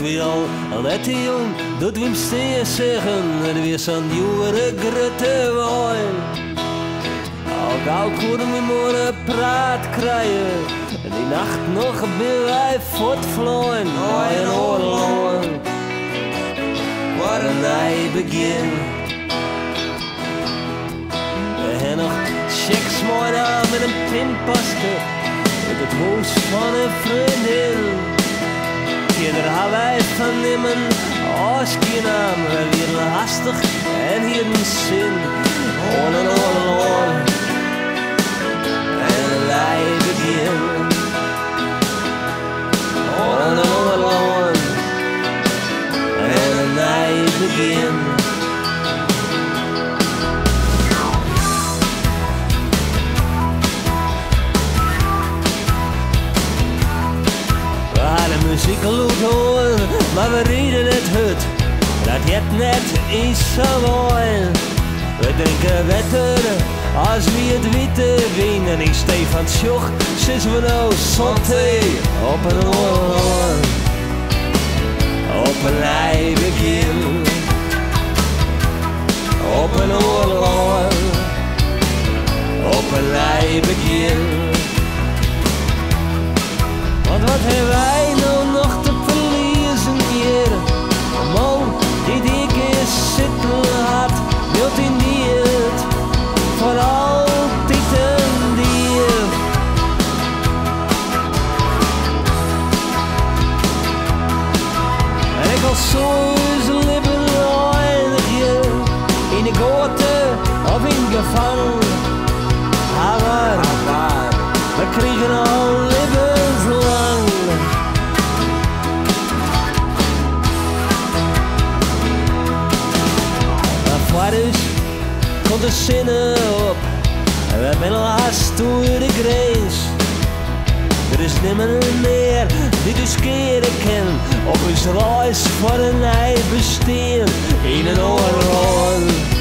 wil dat die jong doet wie hem steeds zeggen, het weer zo'n jure grutte wooi. Al gauw konden we morgen praat krijgen, die nacht nog ben wij voortvloeien. Oh, en oorlog, wat een nieuw begin. We hebben nog checks mooi aan met een pinpaste, met het huis van een vriendin. Kinderen hebben wij van nemen als naam, we werden hastig en hier een zin. Oh, en oorlog, en een nieuw begin. Oh, en oorlog, en een nieuw begin. Muziek loopt hoor, maar we reden het hut, dat het net is zo mooi. We drinken wetter als wie het witte wien, en in Stefan Sjoch zitten we nou zonte op een oorlog, op een nieuw begin, op een oorlog, op een nieuw begin. Want wat hebben wij nou nog te verliezen hier? Een man die keer zitten had, wilt hij niet voor altijd een dier. En ik wil zo eens lippen eindigen, in de goten of in gevangen. Maar we kregen al levenslang. Maar vaders komt de zinnen op, en we zijn al haast door de grens. Er is nimmer meer die dus keren kan op ons reis voor een nieuw bestaan in een oorlog.